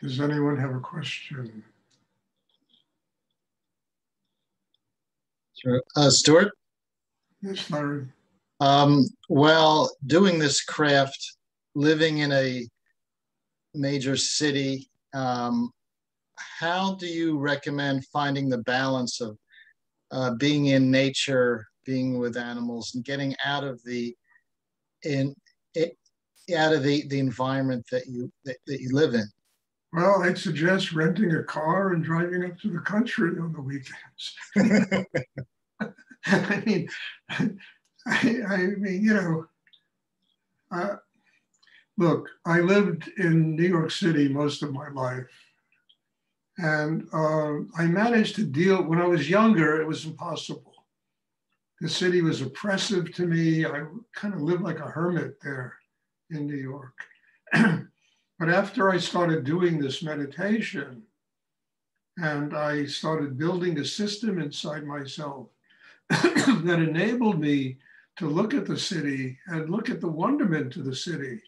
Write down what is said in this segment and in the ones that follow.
Does anyone have a question? Sure. Stuart? Yes, Larry. Well, doing this craft, living in a major city, how do you recommend finding the balance of being in nature, being with animals, and getting out of in it, out of the environment that you live in? Well, I'd suggest renting a car and driving up to the country on the weekends. I mean, I mean, look, I lived in New York City most of my life. And I managed to deal, when I was younger, it was impossible. The city was oppressive to me. I kind of lived like a hermit there in New York. But after I started doing this meditation and I started building a system inside myself that enabled me to look at the city and look at the wonderment of the city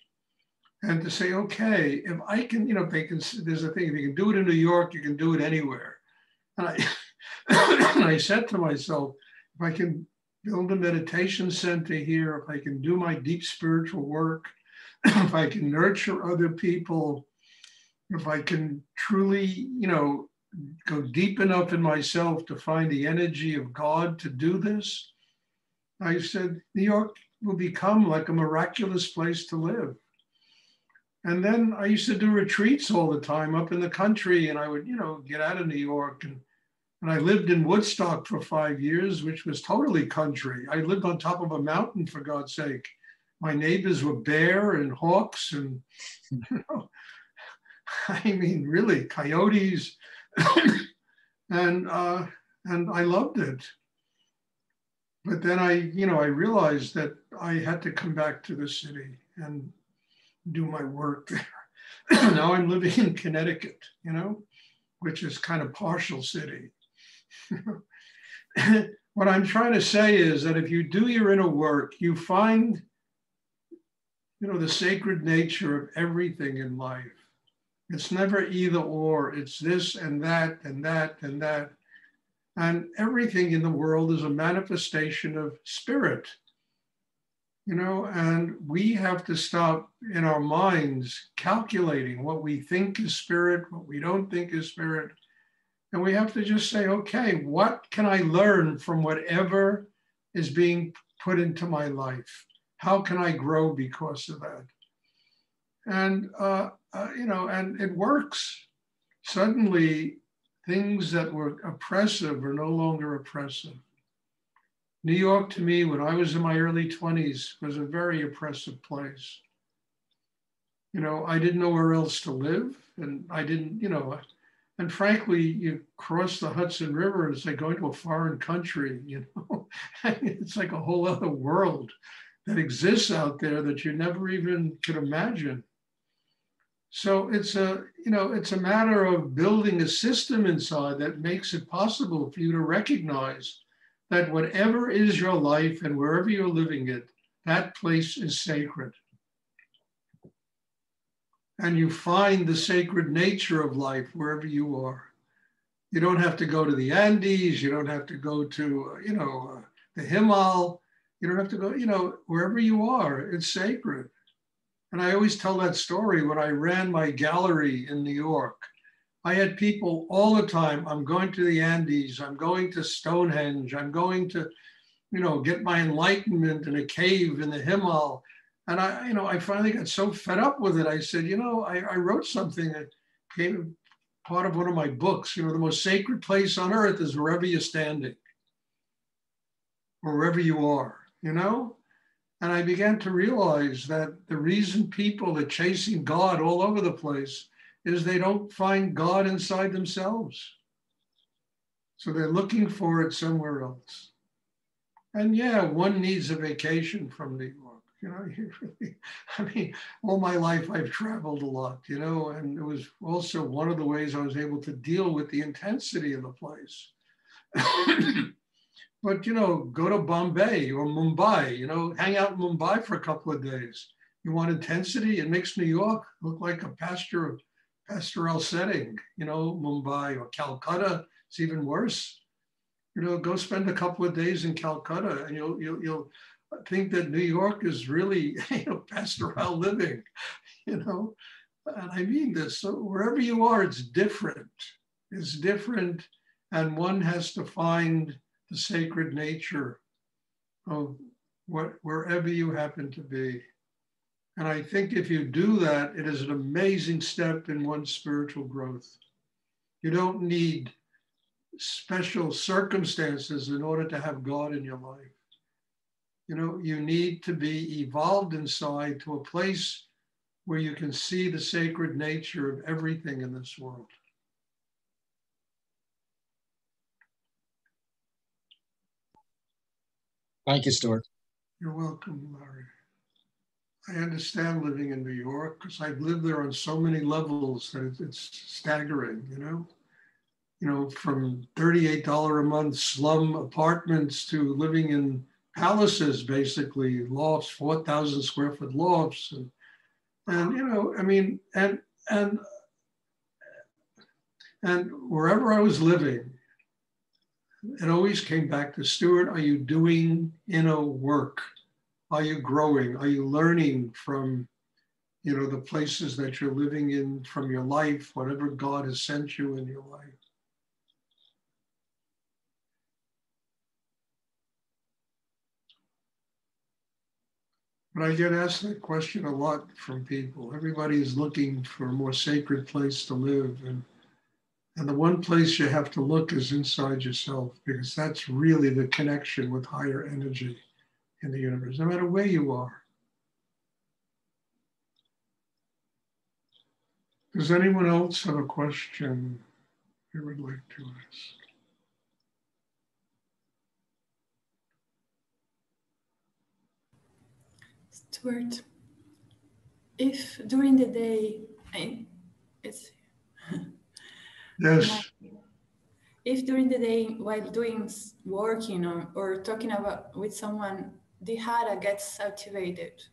and to say, okay, if I can, if they can, there's a thing, if you can do it in New York, you can do it anywhere. And and I said to myself, if I can build a meditation center here, if I can do my deep spiritual work, if I can nurture other people, if I can truly, go deep enough in myself to find the energy of God to do this, I said, New York will become like a miraculous place to live. And then I used to do retreats all the time up in the country, and I would, get out of New York. And I lived in Woodstock for 5 years, which was totally country. I lived on top of a mountain, for God's sake. My neighbors were bear and hawks and, I mean, really, coyotes. and I loved it. But then I realized that I had to come back to the city and do my work there. Now I'm living in Connecticut, which is kind of partial city. What I'm trying to say is that if you do your inner work, you find the sacred nature of everything in life. It's never either or, it's this and that and that and that. And everything in the world is a manifestation of spirit, and we have to stop in our minds calculating what we think is spirit, what we don't think is spirit. And we have to just say, okay, what can I learn from whatever is being put into my life? How can I grow because of that? And, and it works. Suddenly, things that were oppressive are no longer oppressive. New York, to me, when I was in my early 20s, was a very oppressive place. I didn't know where else to live. And I didn't, and frankly, you cross the Hudson River and it's like going to a foreign country, It's like a whole other world that exists out there that you never even could imagine. So it's a matter of building a system inside that makes it possible for you to recognize that whatever is your life and wherever you're living it, that place is sacred. And you find the sacred nature of life wherever you are. You don't have to go to the Andes. You don't have to go to, the Himal. You don't have to go, wherever you are, it's sacred. And I always tell that story when I ran my gallery in New York. I had people all the time, I'm going to the Andes, I'm going to Stonehenge, I'm going to, get my enlightenment in a cave in the Himal. And I finally got so fed up with it. I said, I wrote something that became part of one of my books. The most sacred place on earth is wherever you're standing, or wherever you are, And I began to realize that the reason people are chasing God all over the place is they don't find God inside themselves. So they're looking for it somewhere else. And yeah, one needs a vacation from New York. All my life I've traveled a lot, and it was also one of the ways I was able to deal with the intensity of the place. But, go to Bombay or Mumbai, hang out in Mumbai for a couple of days. You want intensity? It makes New York look like a pasture pastoral setting, Mumbai or Calcutta. It's even worse. Go spend a couple of days in Calcutta, and you'll think that New York is really pastoral living. And I mean this. So wherever you are, it's different. It's different, and one has to find the sacred nature of wherever you happen to be. And I think if you do that, it is an amazing step in one's spiritual growth. You don't need special circumstances in order to have God in your life. You need to be evolved inside to a place where you can see the sacred nature of everything in this world. Thank you, Stuart. You're welcome, Larry. I understand living in New York because I've lived there on so many levels that it's staggering, from $38 a month slum apartments to living in palaces, basically lofts, 4,000 square foot lofts. And wherever I was living, it always came back to, Stuart, are you doing inner work? Are you growing? Are you learning from, the places that you're living in, from your life, whatever God has sent you in your life? But I get asked that question a lot from people. Everybody is looking for a more sacred place to live. And the one place you have to look is inside yourself, because that's really the connection with higher energy in the universe, no matter where you are. Does anyone else have a question they would like to ask? Stuart, if during the day, Yes. If during the day while working or talking with someone, the hara gets activated,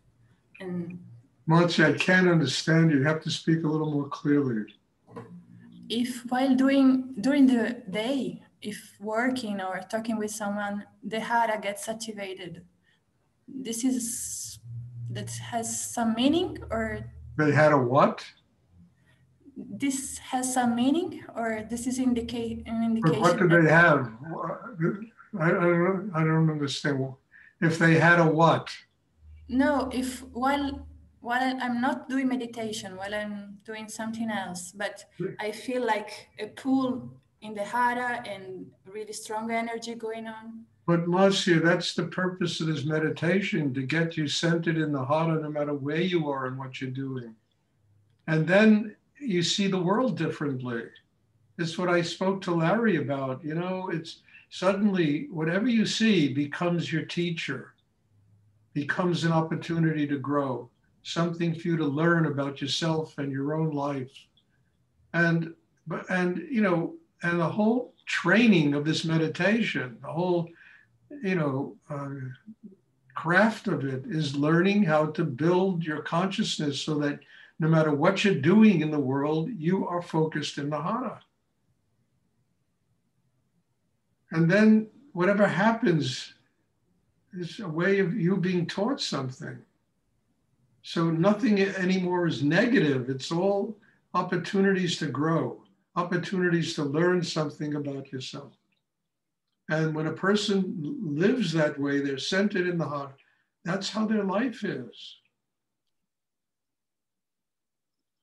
and Marcy, I can't understand you. You have to speak a little more clearly. If while during the day, if working or talking with someone, the hara gets activated, that has some meaning, or They had a what? this has some meaning, or this is an indication. But what do they have? I don't understand. If they had a what? No, if while I'm not doing meditation, while I'm doing something else, but I feel like a pull in the hara and really strong energy going on. But Marcia, that's the purpose of this meditation, to get you centered in the hara no matter where you are and what you're doing. And then you see the world differently. It's what I spoke to Larry about. It's suddenly whatever you see becomes your teacher, becomes an opportunity to grow, something for you to learn about yourself and your own life. And the whole training of this meditation, the whole, craft of it is learning how to build your consciousness so that no matter what you're doing in the world, you are focused in the hara. And then whatever happens is a way of you being taught something. So nothing anymore is negative. It's all opportunities to grow, opportunities to learn something about yourself. And when a person lives that way, they're centered in the heart. That's how their life is.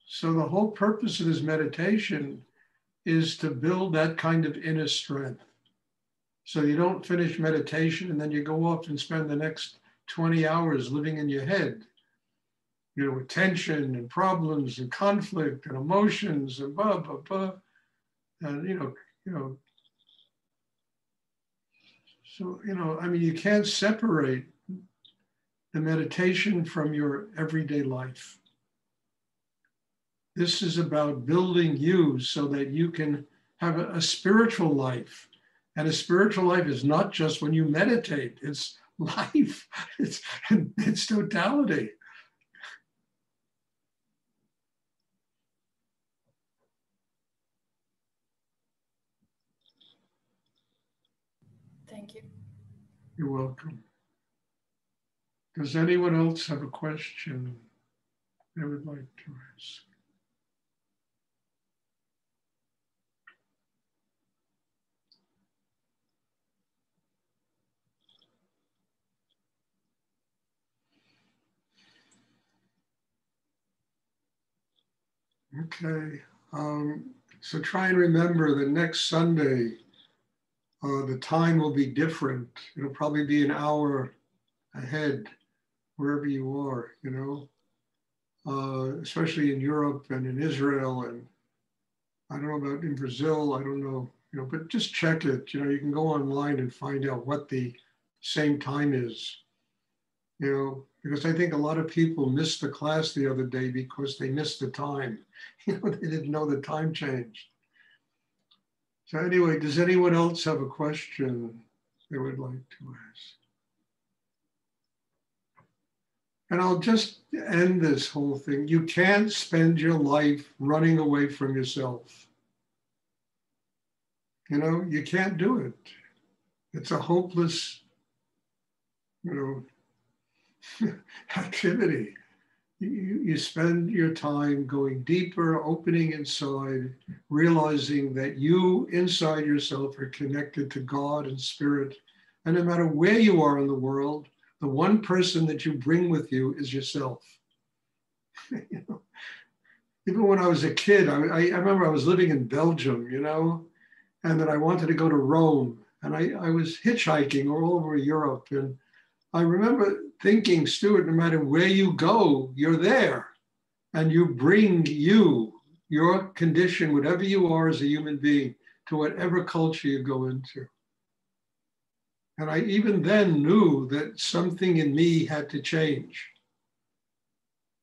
So the whole purpose of this meditation is to build that kind of inner strength. So you don't finish meditation and then you go off and spend the next 20 hours living in your head, with tension and problems and conflict and emotions and blah, blah, blah. And, so, you can't separate the meditation from your everyday life. This is about building you so that you can have a spiritual life. And a spiritual life is not just when you meditate, it's life, it's totality. Thank you. You're welcome. Does anyone else have a question they would like to ask? Okay, so try and remember that next Sunday, the time will be different. It'll probably be an hour ahead, wherever you are, you know, especially in Europe and in Israel, and I don't know about in Brazil, I don't know, you know, but just check it. You know, you can go online and find out what the same time is, you know, because I think a lot of people missed the class the other day because they missed the time. You know, they didn't know the time changed. So anyway, does anyone else have a question they would like to ask? And I'll just end this whole thing. You can't spend your life running away from yourself. You know, you can't do it. It's a hopeless, you know, activity. You spend your time going deeper, opening inside, realizing that you inside yourself are connected to God and spirit. And no matter where you are in the world, the one person that you bring with you is yourself. You know? Even when I was a kid, I remember I was living in Belgium, you know, and then I wanted to go to Rome. And I was hitchhiking all over Europe. And I remember thinking, Stuart, no matter where you go, you're there. And you bring your condition, whatever you are as a human being, to whatever culture you go into. And I even then knew that something in me had to change.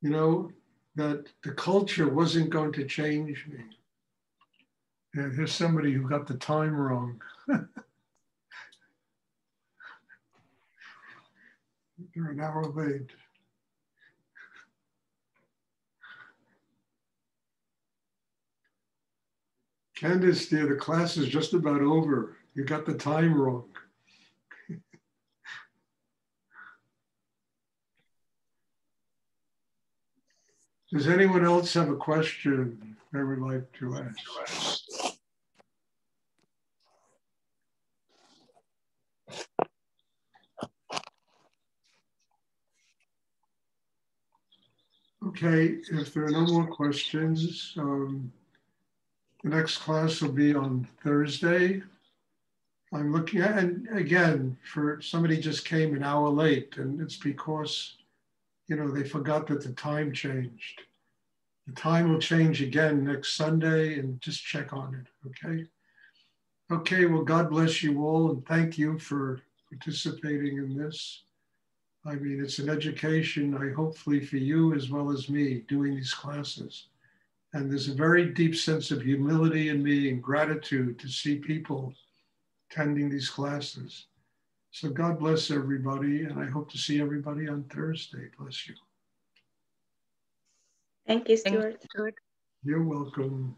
You know, that the culture wasn't going to change me. And here's somebody who got the time wrong. They're an hour late. Candace, dear, the class is just about over. You got the time wrong. Does anyone else have a question they would like to ask? Okay, if there are no more questions, the next class will be on Thursday. I'm looking at, and again, for somebody just came an hour late, and it's because, you know, they forgot that the time changed. The time will change again next Sunday, and just check on it, okay? Okay, well, God bless you all, and thank you for participating in this. I mean, it's an education, hopefully for you as well as me, doing these classes. And there's a very deep sense of humility in me and gratitude to see people attending these classes. So God bless everybody, and I hope to see everybody on Thursday. Bless you. Thank you, Stuart. You're welcome.